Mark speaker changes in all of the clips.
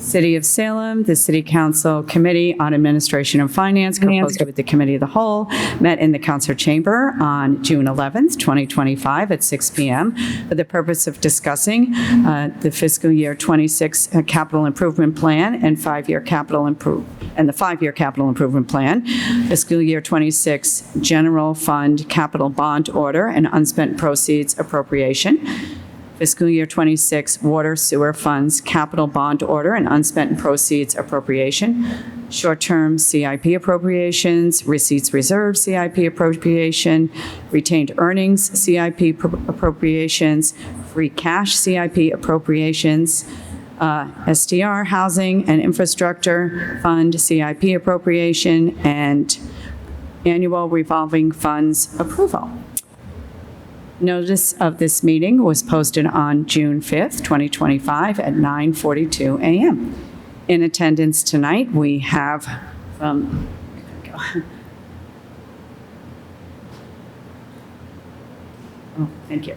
Speaker 1: City of Salem, the City Council Committee on Administration and Finance, composed with the Committee of the Whole, met in the Council Chamber on June 11th, 2025 at 6 p.m. for the purpose of discussing the fiscal year 26 capital improvement plan and the 5-year capital improvement plan, fiscal year 26 general fund capital bond order and unspent proceeds appropriation, fiscal year 26 water sewer funds capital bond order and unspent proceeds appropriation, short-term CIP appropriations, receipts reserve CIP appropriation, retained earnings CIP appropriations, free cash CIP appropriations, STR housing and infrastructure fund CIP appropriation, and annual revolving funds approval. Notice of this meeting was posted on June 5th, 2025 at 9:42 a.m. In attendance tonight, we have from thank you.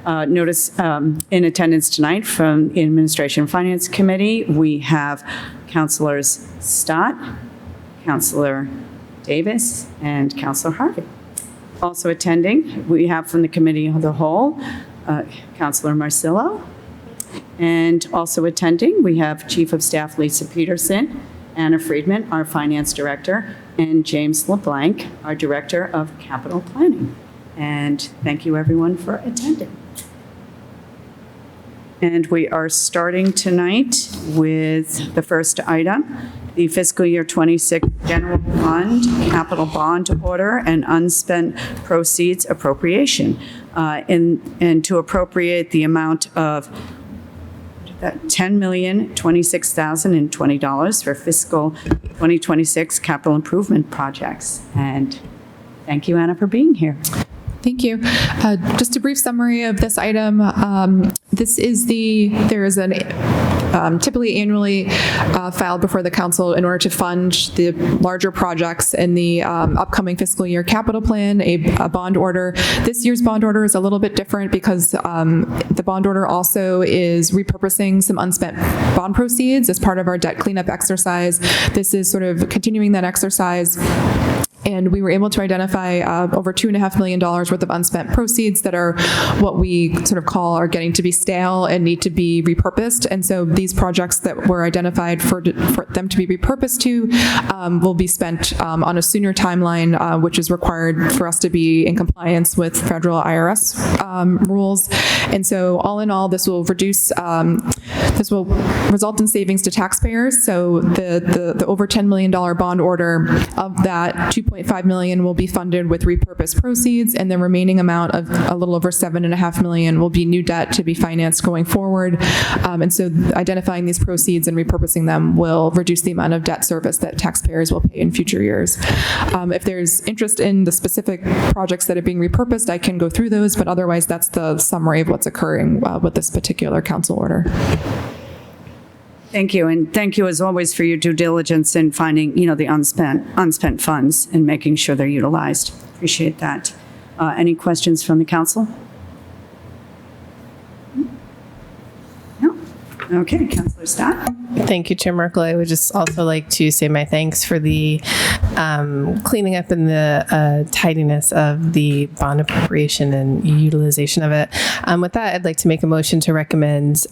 Speaker 1: Notice in attendance tonight from the Administration and Finance Committee, we have Councilors Stott, Councilor Davis, and Councilor Harvey. Also attending, we have from the Committee of the Whole, Councilor Marcillo. And also attending, we have Chief of Staff Lisa Peterson, Anna Friedman, our Finance Director, and James LeBlanc, our Director of Capital Planning. And thank you everyone for attending. And we are starting tonight with the first item, the fiscal year 26 general fund capital bond order and unspent proceeds appropriation, and to appropriate the amount of $10,026,020 for fiscal 2026 capital improvement projects. And thank you, Anna, for being here.
Speaker 2: Thank you. Just a brief summary of this item. There is an typically annually filed before the council in order to fund the larger projects in the upcoming fiscal year capital plan, a bond order. This year's bond order is a little bit different because the bond order also is repurposing some unspent bond proceeds as part of our debt cleanup exercise. This is sort of continuing that exercise. And we were able to identify over $2.5 million worth of unspent proceeds that are what we sort of call are getting to be stale and need to be repurposed. And so these projects that were identified for them to be repurposed to will be spent on a sooner timeline, which is required for us to be in compliance with federal IRS rules. And so all in all, this will result in savings to taxpayers. So the over $10 million bond order, of that, $2.5 million will be funded with repurposed proceeds, and the remaining amount of a little over $7.5 million will be new debt to be financed going forward. And so identifying these proceeds and repurposing them will reduce the amount of debt service that taxpayers will pay in future years. If there's interest in the specific projects that are being repurposed, I can go through those, but otherwise that's the summary of what's occurring with this particular council order.
Speaker 1: Thank you, and thank you as always for your due diligence in finding, the unspent funds and making sure they're utilized. Appreciate that. Any questions from the council? No. Okay, Councilor Stott.
Speaker 3: Thank you, Chair Merkel. I would just also like to say my thanks for the cleaning up and the tidiness of the bond appropriation and utilization of it. With that, I'd like to make a motion to recommend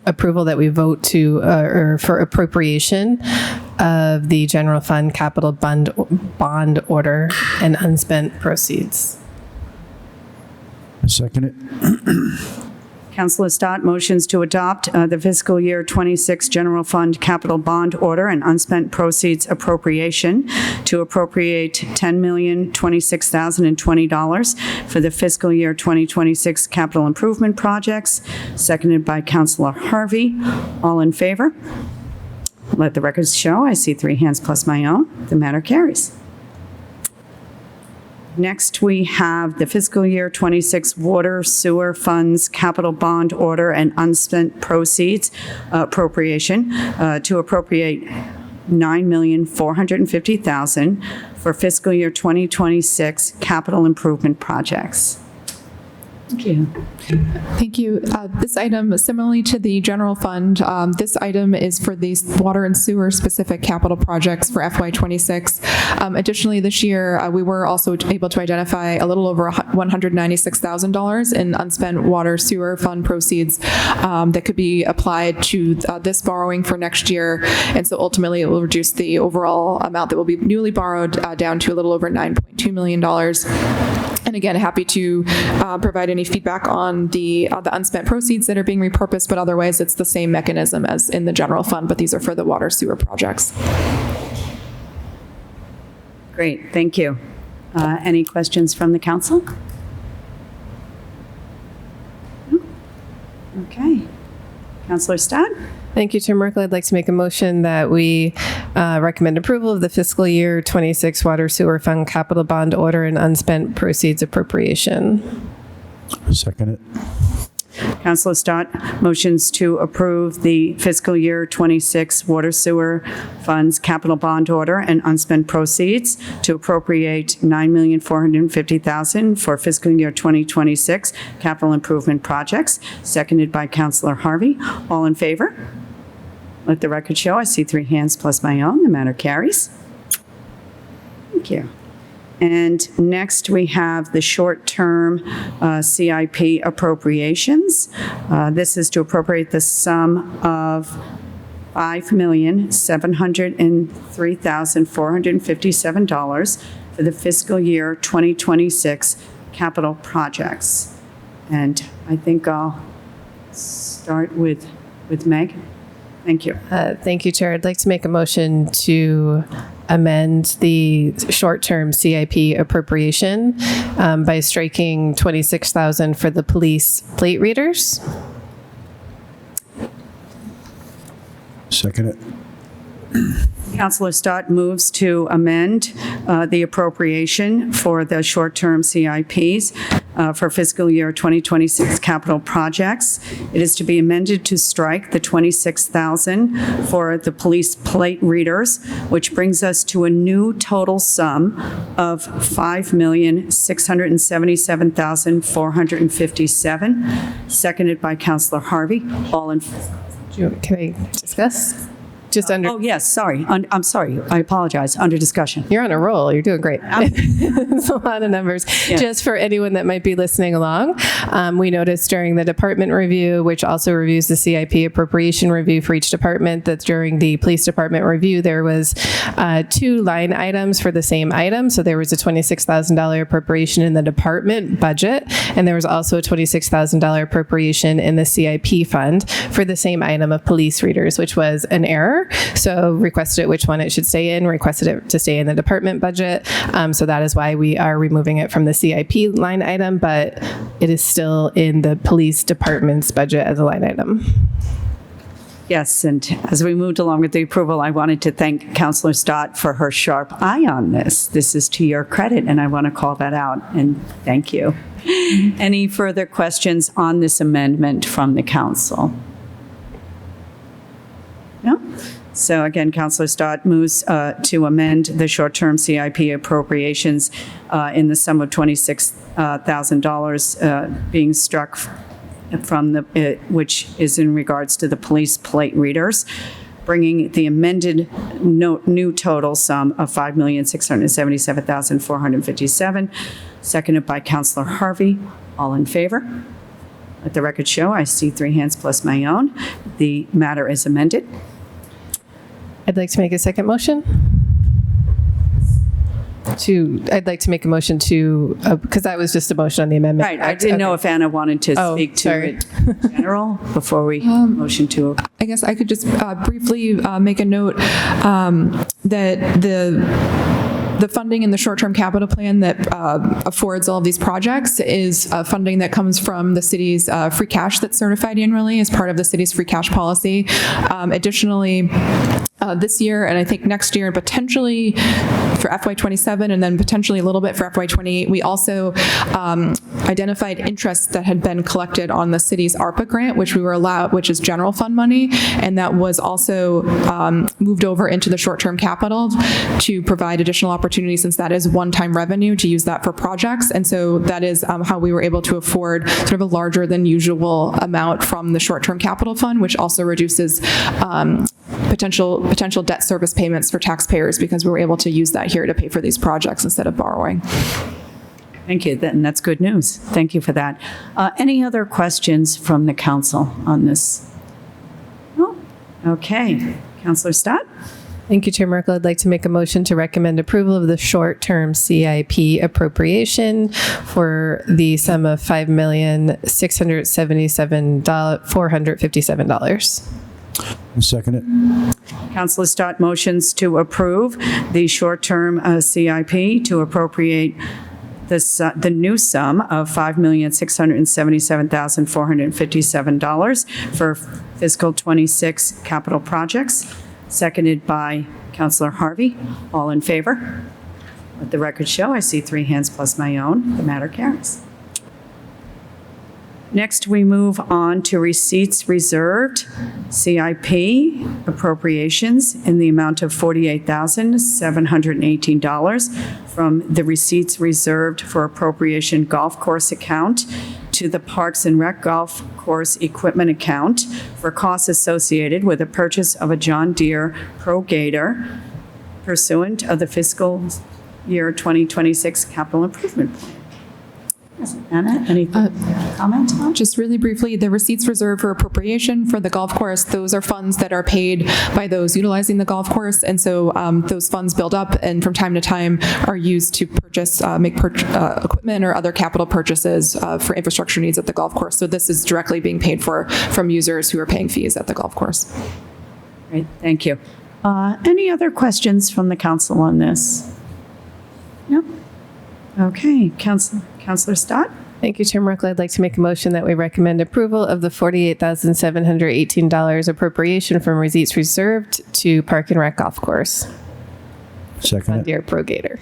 Speaker 3: approval that we vote or for appropriation of the general fund capital bond order and unspent proceeds.
Speaker 4: I second it.
Speaker 1: Councilor Stott motions to adopt the fiscal year 26 general fund capital bond order and unspent proceeds appropriation to appropriate $10,026,020 for the fiscal year 2026 capital improvement projects, seconded by Councilor Harvey. All in favor? Let the records show. I see 3 hands plus my own. The matter carries. Next, we have the fiscal year 26 water sewer funds capital bond order and unspent proceeds appropriation to appropriate $9,450,000 for fiscal year 2026 capital improvement projects. Thank you.
Speaker 2: Thank you. This item, similarly to the general fund, this item is for these water and sewer specific capital projects for FY26. Additionally, this year, we were also able to identify a little over $196,000 in unspent water sewer fund proceeds that could be applied to this borrowing for next year. And so ultimately, it will reduce the overall amount that will be newly borrowed down to a little over $9.2 million. And again, happy to provide any feedback on the unspent proceeds that are being repurposed, but otherwise it's the same mechanism as in the general fund, but these are for the water sewer projects.
Speaker 1: Great, thank you. Any questions from the council? No? Okay. Councillor Stott?
Speaker 3: Thank you, Chair Merkel. I'd like to make a motion that we recommend approval of the fiscal year 26 Water Sewer Fund Capital Bond Order and Unspent Proceeds Appropriation.
Speaker 4: Second it.
Speaker 1: Councillor Stott motions to approve the fiscal year 26 Water Sewer Funds Capital Bond Order and unspent proceeds to appropriate $9,450,000 for fiscal year 2026 capital improvement projects, seconded by Councillor Harvey. All in favor? Let the record show. I see 3 hands plus my own. The matter carries. Thank you. And next, we have the short-term CIP appropriations. This is to appropriate the sum of $5,703,457 for the fiscal year 2026 capital projects. And I think I'll start with Meg. Thank you.
Speaker 3: Thank you, Chair. I'd like to make a motion to amend the short-term CIP appropriation by striking $26,000 for the police plate readers.
Speaker 4: Second it.
Speaker 1: Councillor Stott moves to amend the appropriation for the short-term CIPs for fiscal year 2026 capital projects. It is to be amended to strike the $26,000 for the police plate readers, which brings us to a new total sum of $5,677,457, seconded by Councillor Harvey. All in.
Speaker 3: Can I discuss? Just under.
Speaker 1: Oh, yes, sorry. I'm sorry. I apologize. Under discussion.
Speaker 3: You're on a roll. You're doing great. It's a lot of numbers.
Speaker 1: Yeah.
Speaker 3: Just for anyone that might be listening along, we noticed during the department review, which also reviews the CIP appropriation review for each department, that during the police department review, there was 2 line items for the same item. So there was a $26,000 appropriation in the department budget, and there was also a $26,000 appropriation in the CIP fund for the same item of police readers, which was an error. So requested it which one it should stay in, requested it to stay in the department budget. So that is why we are removing it from the CIP line item, but it is still in the police department's budget as a line item.
Speaker 1: Yes, and as we moved along with the approval, I wanted to thank Councillor Stott for her sharp eye on this. This is to your credit, and I want to call that out, and thank you. Any further questions on this amendment from the council? No? So again, Councillor Stott moves to amend the short-term CIP appropriations in the sum of $26,000 being struck from the, which is in regards to the police plate readers, bringing the amended new total sum of $5,677,457, seconded by Councillor Harvey. All in favor? Let the record show. I see 3 hands plus my own. The matter is amended.
Speaker 3: I'd like to make a second motion. I'd like to make a motion to, because that was just a motion on the amendment.
Speaker 1: Right. I didn't know if Anna wanted to speak to it in general before we motion to.
Speaker 2: I guess I could just briefly make a note that the funding in the short-term capital plan that affords all of these projects is funding that comes from the city's free cash that's certified annually as part of the city's free cash policy. Additionally, this year and I think next year and potentially for FY27 and then potentially a little bit for FY28. We also identified interest that had been collected on the city's ARPA grant, which we were allowed, which is general fund money, and that was also moved over into the short-term capital to provide additional opportunities, since that is one-time revenue, to use that for projects. And so that is how we were able to afford sort of a larger than usual amount from the short-term capital fund, which also reduces potential debt service payments for taxpayers, because we were able to use that here to pay for these projects instead of borrowing.
Speaker 1: Thank you. And that's good news. Thank you for that. Any other questions from the council on this? No? Okay. Councillor Stott?
Speaker 3: Thank you, Chair Merkel. I'd like to make a motion to recommend approval of the short-term CIP appropriation for the sum of $5,677,457.
Speaker 4: Second it.
Speaker 1: Councillor Stott motions to approve the short-term CIP to appropriate the new sum of $5,677,457 for fiscal 26 capital projects, seconded by Councillor Harvey. All in favor? Let the record show I see 3 hands plus my own. The matter carries. Next, we move on to receipts reserved, CIP appropriations in the amount of $48,718 from the receipts reserved for appropriation golf course account to the Parks and Rec golf course equipment account for costs associated with the purchase of a John Deere Pro Gator pursuant of the fiscal year 2026 capital improvement plan. Anna, any comment on?
Speaker 2: Just really briefly, the receipts reserved for appropriation for the golf course, those are funds that are paid by those utilizing the golf course. And so those funds build up and from time to time are used to purchase, equipment or other capital purchases for infrastructure needs at the golf course. So this is directly being paid for from users who are paying fees at the golf course.
Speaker 1: Great, thank you. Any other questions from the council on this? No? Okay, Councillor Stott?
Speaker 3: Thank you, Chair Merkel. I'd like to make a motion that we recommend approval of the $48,718 appropriation from receipts reserved to Park and Rec Golf Course.
Speaker 4: Second it.
Speaker 3: Deere Pro Gator.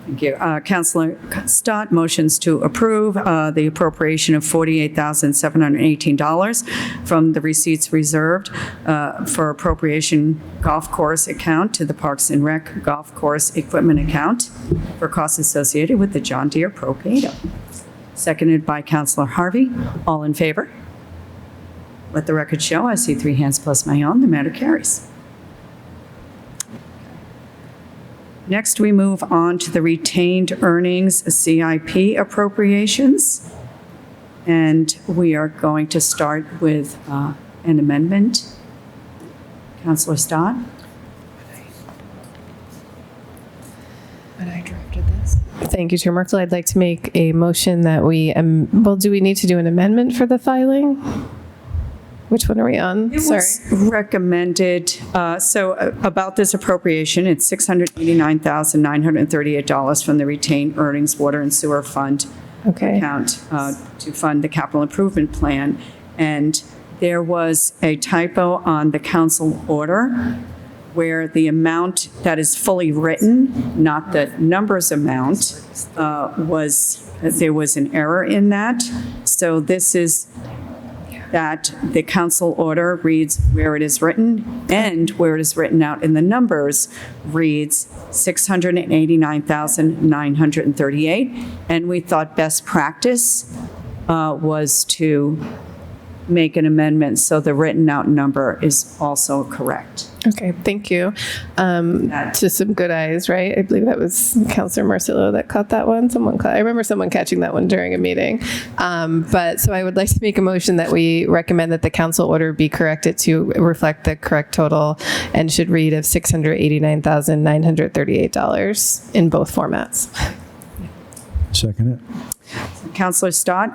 Speaker 1: Thank you. Councillor Stott motions to approve the appropriation of $48,718 from the receipts reserved for appropriation golf course account to the Parks and Rec golf course equipment account for costs associated with the John Deere Pro Gator. Seconded by Councillor Harvey. All in favor? Let the record show I see 3 hands plus my own. The matter carries. Next, we move on to the retained earnings CIP appropriations. And we are going to start with an amendment. Councillor Stott?
Speaker 3: When I drafted this. Thank you, Chair Merkel. I'd like to make a motion that we, well, do we need to do an amendment for the filing? Which one are we on?
Speaker 1: It was recommended, about this appropriation, it's $689,938 from the retained earnings water and sewer fund account to fund the capital improvement plan. And there was a typo on the council order where the amount that is fully written, not the numbers amount, there was an error in that. So this is that the council order reads where it is written, and where it is written out in the numbers reads $689,938. And we thought best practice was to make an amendment so the written out number is also correct.
Speaker 3: Okay, thank you. To some good eyes, right? I believe that was Councillor Marcillo that caught that one. I remember someone catching that one during a meeting. But so I would like to make a motion that we recommend that the council order be corrected to reflect the correct total and should read of $689,938 in both formats.
Speaker 4: Second it.
Speaker 1: Councillor Stott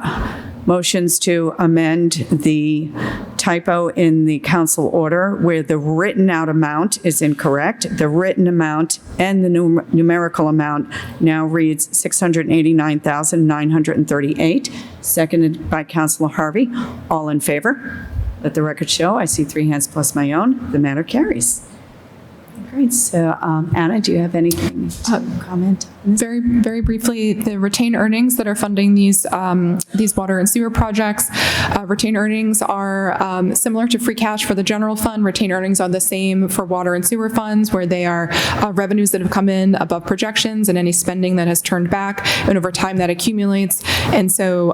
Speaker 1: motions to amend the typo in the council order where the written out amount is incorrect. The written amount and the numerical amount now reads $689,938, seconded by Councillor Harvey. All in favor? Let the record show I see 3 hands plus my own. The matter carries. Great. So, Anna, do you have anything to comment on this?
Speaker 2: Very, very briefly, the retained earnings that are funding these water and sewer projects, retained earnings are similar to free cash for the general fund. Retained earnings are the same for water and sewer funds, where they are revenues that have come in above projections and any spending that has turned back, and over time that accumulates. And so,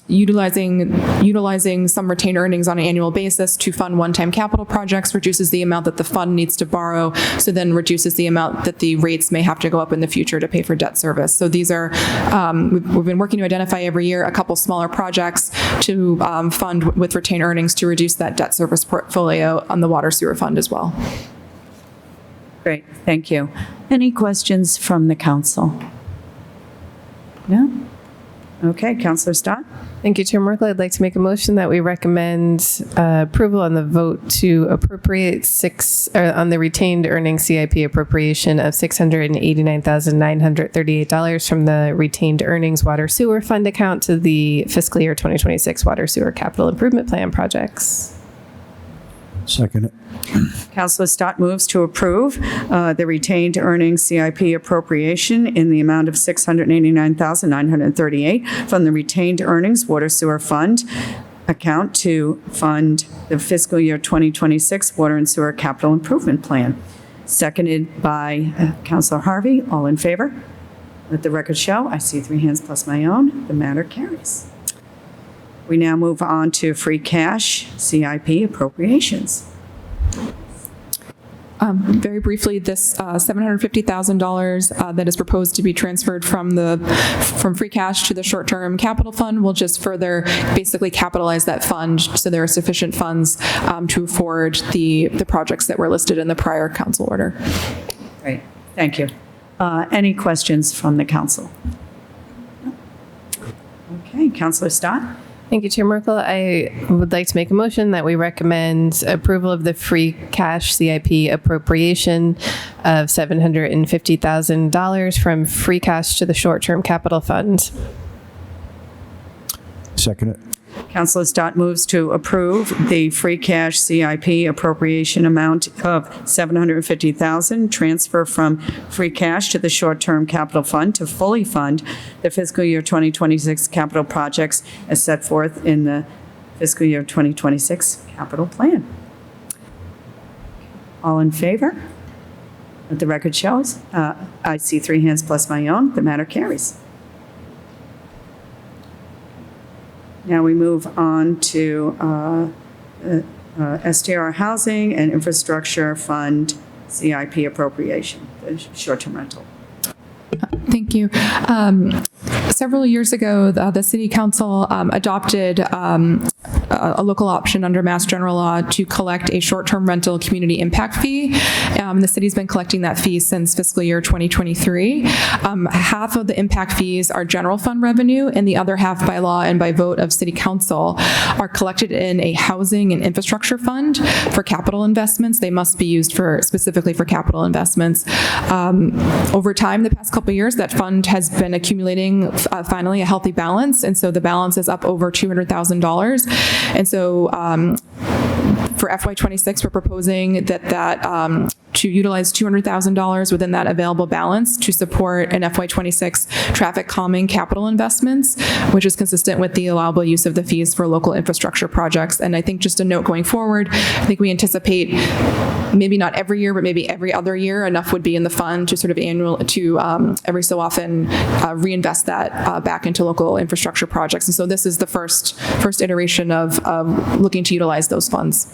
Speaker 2: utilizing some retained earnings on an annual basis to fund one-time capital projects reduces the amount that the fund needs to borrow, so then reduces the amount that the rates may have to go up in the future to pay for debt service. So these are, we've been working to identify every year a couple smaller projects to fund with retained earnings to reduce that debt service portfolio on the water sewer fund as well.
Speaker 1: Great, thank you. Any questions from the council? No? Okay, Councilor Stott?
Speaker 3: Thank you, Chair Merkel. I'd like to make a motion that we recommend approval on the vote to appropriate on the retained earnings CIP appropriation of $689,938 from the retained earnings water sewer fund account to the fiscal year 2026 water sewer capital improvement plan projects.
Speaker 4: Second it.
Speaker 1: Councilor Stott moves to approve the retained earnings CIP appropriation in the amount of $689,938 from the retained earnings water sewer fund account to fund the fiscal year 2026 water and sewer capital improvement plan. Seconded by Councilor Harvey. All in favor? Let the record show. I see 3 hands plus my own. The matter carries. We now move on to free cash CIP appropriations.
Speaker 2: Very briefly, this $750,000 that is proposed to be transferred from free cash to the short-term capital fund will just further basically capitalize that fund, so there are sufficient funds to afford the projects that were listed in the prior council order.
Speaker 1: Great, thank you. Any questions from the council? No? Okay, Councilor Stott?
Speaker 3: Thank you, Chair Merkel. I would like to make a motion that we recommend approval of the free cash CIP appropriation of $750,000 from free cash to the short-term capital fund.
Speaker 4: Second it.
Speaker 1: Councilor Stott moves to approve the free cash CIP appropriation amount of $750,000 transfer from free cash to the short-term capital fund to fully fund the fiscal year 2026 capital projects as set forth in the fiscal year 2026 capital plan. All in favor? Let the record shows. I see 3 hands plus my own. The matter carries. Now we move on to STR Housing and Infrastructure Fund CIP appropriation, the short-term rental.
Speaker 2: Thank you. Several years ago, the City Council adopted a local option under Mass General Law to collect a short-term rental community impact fee. The city's been collecting that fee since fiscal year 2023. Half of the impact fees are general fund revenue, and the other half, by law and by vote of City Council, are collected in a housing and infrastructure fund for capital investments. They must be used specifically for capital investments. Over time, the past couple of years, that fund has been accumulating finally a healthy balance, and so the balance is up over $200,000. And so for FY26, we're proposing that to utilize $200,000 within that available balance to support an FY26 traffic calming capital investments, which is consistent with the allowable use of the fees for local infrastructure projects. And I think just a note going forward, I think we anticipate maybe not every year, but maybe every other year, enough would be in the fund to sort of every so often reinvest that back into local infrastructure projects. And so this is the first iteration of looking to utilize those funds.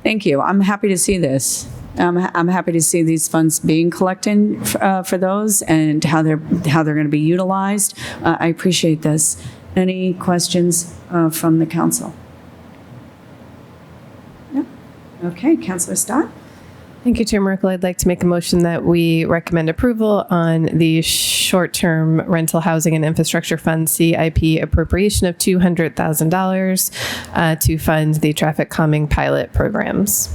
Speaker 1: Thank you. I'm happy to see this. I'm happy to see these funds being collected for those and how they're going to be utilized. I appreciate this. Any questions from the council? No? Okay, Councilor Stott?
Speaker 3: Thank you, Chair Merkel. I'd like to make a motion that we recommend approval on the short-term rental housing and infrastructure fund CIP appropriation of $200,000 to fund the traffic calming pilot programs.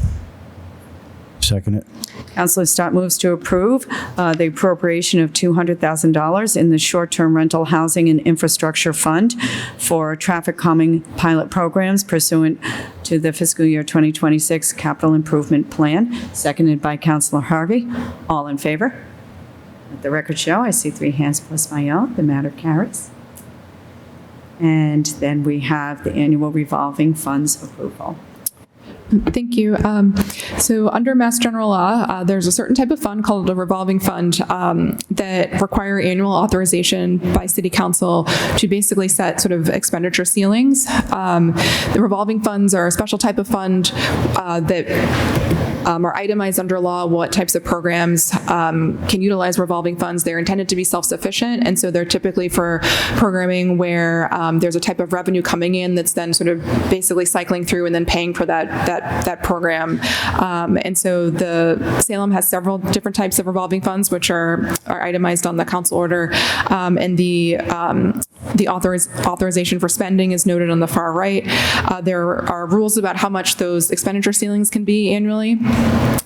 Speaker 4: Second it.
Speaker 1: Councilor Stott moves to approve the appropriation of $200,000 in the short-term rental housing and infrastructure fund for traffic calming pilot programs pursuant to the fiscal year 2026 capital improvement plan, seconded by Councilor Harvey. All in favor? Let the record show, I see 3 hands plus my own. The matter carries. And then we have the annual revolving funds approval.
Speaker 2: Thank you. So under Mass General Law, there's a certain type of fund called a revolving fund that require annual authorization by City Council to basically set sort of expenditure ceilings. The revolving funds are a special type of fund that are itemized under law what types of programs can utilize revolving funds. They're intended to be self-sufficient, and so they're typically for programming where there's a type of revenue coming in that's then sort of basically cycling through and then paying for that program. And so the Salem has several different types of revolving funds, which are itemized on the council order, and the authorization for spending is noted on the far right. There are rules about how much those expenditure ceilings can be annually.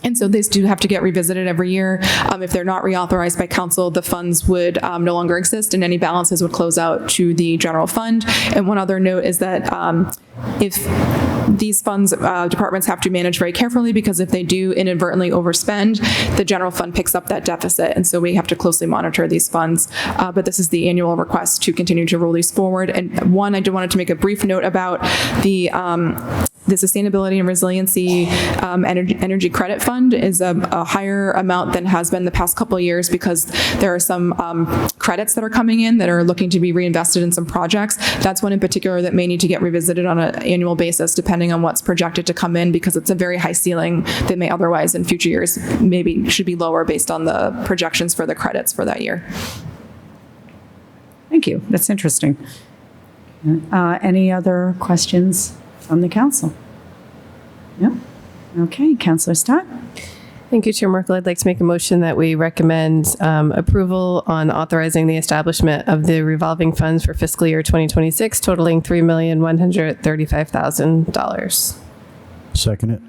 Speaker 2: And so these do have to get revisited every year. If they're not reauthorized by council, the funds would no longer exist and any balances would close out to the general fund. And one other note is that if these funds, departments have to manage very carefully, because if they do inadvertently overspend, the general fund picks up that deficit. And so we have to closely monitor these funds. But this is the annual request to continue to roll these forward. And one, I wanted to make a brief note about the Sustainability and Resiliency Energy Credit Fund is a higher amount than has been the past couple of years, because there are some credits that are coming in that are looking to be reinvested in some projects. That's one in particular that may need to get revisited on an annual basis, depending on what's projected to come in, because it's a very high ceiling that may otherwise in future years maybe should be lower based on the projections for the credits for that year.
Speaker 1: Thank you. That's interesting. Any other questions from the council? No? Okay, Councilor Stott.
Speaker 3: Thank you, Chair Merkel. I'd like to make a motion that we recommend approval on authorizing the establishment of the revolving funds for fiscal year 2026, totaling $3,135,000.
Speaker 4: Second it.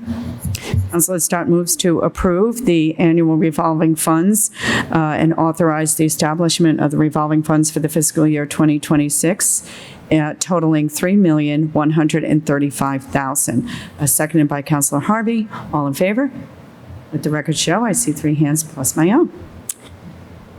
Speaker 1: Councilor Stott moves to approve the annual revolving funds and authorize the establishment of the revolving funds for the fiscal year 2026, totaling $3,135,000. Seconded by Councilor Harvey. All in favor? Let the record show, I see 3 hands plus my own.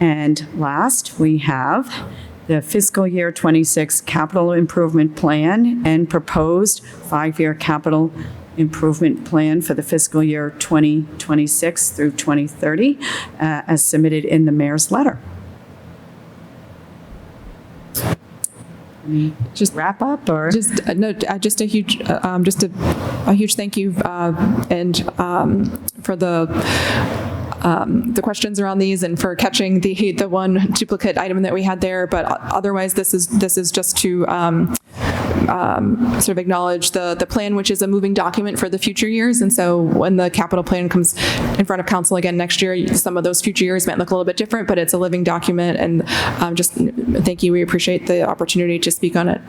Speaker 1: And last, we have the fiscal year 26 capital improvement plan and proposed 5-year capital improvement plan for the fiscal year 2026 through 2030, as submitted in the mayor's letter. Just wrap up, or
Speaker 2: Just no, just a huge thank you and for the questions around these and for catching the one duplicate item that we had there. But otherwise, this is just to sort of acknowledge the plan, which is a moving document for the future years. And so when the capital plan comes in front of council again next year, some of those future years might look a little bit different, but it's a living document. And just thank you. We appreciate the opportunity to speak on it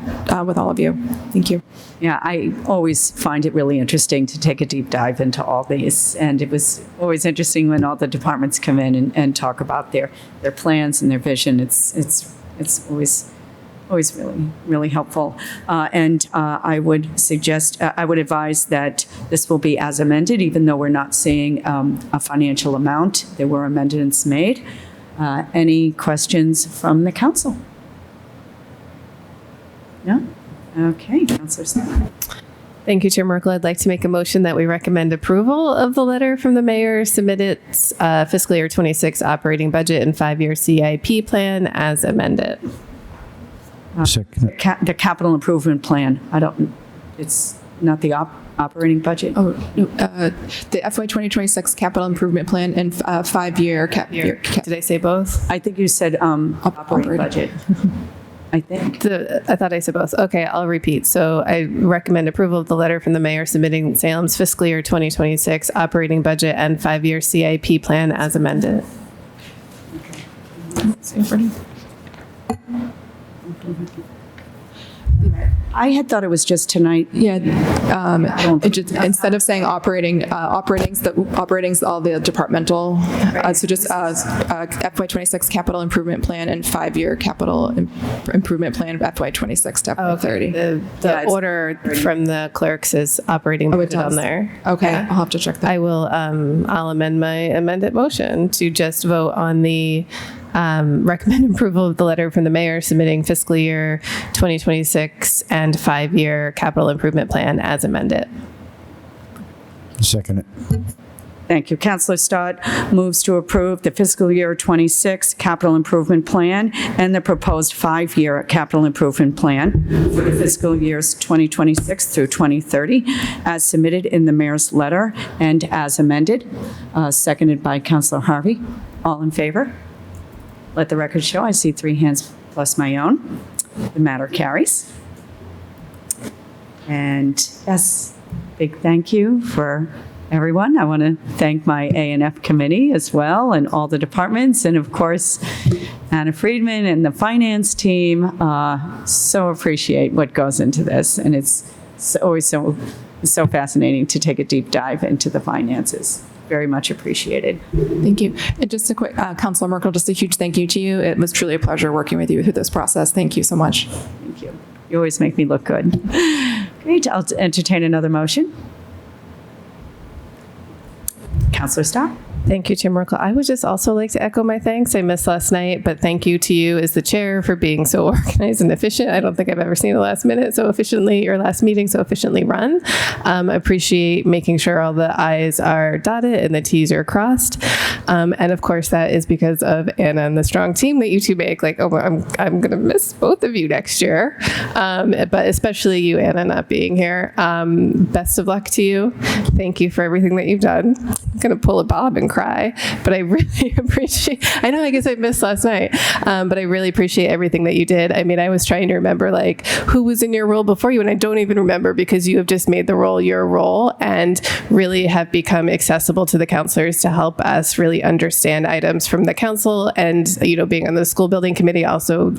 Speaker 2: with all of you. Thank you.
Speaker 1: yeah, I always find it really interesting to take a deep dive into all these. And it was always interesting when all the departments come in and talk about their plans and their vision. It's always really, really helpful. And I would suggest, I would advise that this will be as amended, even though we're not seeing a financial amount. There were amendments made. Any questions from the council? No? Okay, Councilor Salem.
Speaker 3: Thank you, Chair Merkel. I'd like to make a motion that we recommend approval of the letter from the mayor submitted fiscal year 26 operating budget and 5-year CIP plan as amended.
Speaker 4: Second it.
Speaker 1: The capital improvement plan, it's not the operating budget?
Speaker 2: Oh, no, the FY 2026 capital improvement plan and 5-year
Speaker 3: Did I say both?
Speaker 1: I think you said operating budget. I think.
Speaker 3: I thought I said both. Okay, I'll repeat. So I recommend approval of the letter from the mayor submitting Salem's fiscal year 2026 operating budget and 5-year CIP plan as amended.
Speaker 1: I had thought it was just tonight.
Speaker 2: Yeah, instead of saying operating's all the departmental, so just FY26 capital improvement plan and 5-year capital improvement plan FY26 to FY30.
Speaker 3: The order from the clerks is operating budget on there.
Speaker 2: Okay,
Speaker 3: Yeah.
Speaker 2: I'll have to check that.
Speaker 3: I will, I'll amend my amended motion to just vote on the recommend approval of the letter from the mayor submitting fiscal year 2026 and 5-year capital improvement plan as amended.
Speaker 4: Second it.
Speaker 1: Thank you. Councillor Stott moves to approve the fiscal year 26 capital improvement plan and the proposed 5-year capital improvement plan for the fiscal years 2026 through 2030 as submitted in the mayor's letter and as amended, seconded by Councillor Harvey. All in favor? Let the record show. I see 3 hands plus my own. The matter carries. And yes, big thank you for everyone. I want to thank my A&F committee as well and all the departments and of course Anna Friedman and the finance team. So appreciate what goes into this, and it's always so fascinating to take a deep dive into the finances. Very much appreciated.
Speaker 2: Thank you. And just a quick, Councilor Merkel, just a huge thank you to you. It was truly a pleasure working with you through this process. Thank you so much.
Speaker 1: Thank you. You always make me look good. Great. I'll entertain another motion. Councillor Stott.
Speaker 3: Thank you, Chair Merkel. I would just also like to echo my thanks. I missed last night, but thank you to you as the chair for being so organized and efficient. I don't think I've ever seen the last minute so efficiently, or last meeting so efficiently run. Appreciate making sure all the I's are dotted and the T's are crossed. And of course, that is because of Anna and the strong team that you two make. Like, oh, I'm going to miss both of you next year. But especially you, Anna, not being here. Best of luck to you. Thank you for everything that you've done. I'm going to pull a Bob and cry, but I really appreciate, I know, I guess I missed last night, but I really appreciate everything that you did. I mean, I was trying to remember like who was in your role before you, and I don't even remember because you have just made the role your role and really have become accessible to the counselors to help us really understand items from the council, and, you know, being on the school building committee, also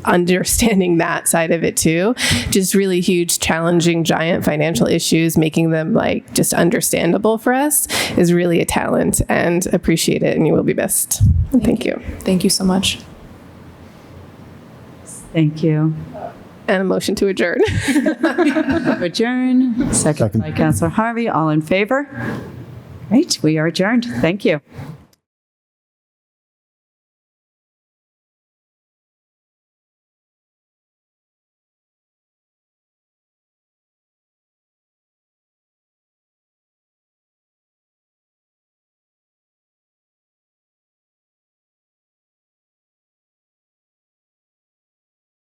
Speaker 3: understanding that side of it too. Just really huge, challenging, giant financial issues, making them like just understandable for us is really a talent, and appreciate it, and you will be missed. Thank you.
Speaker 2: Thank you so much.
Speaker 1: Thank you.
Speaker 3: And a motion to adjourn.
Speaker 1: Adjourn. Second by Councillor Harvey. All in favor? Great. We are adjourned. Thank you.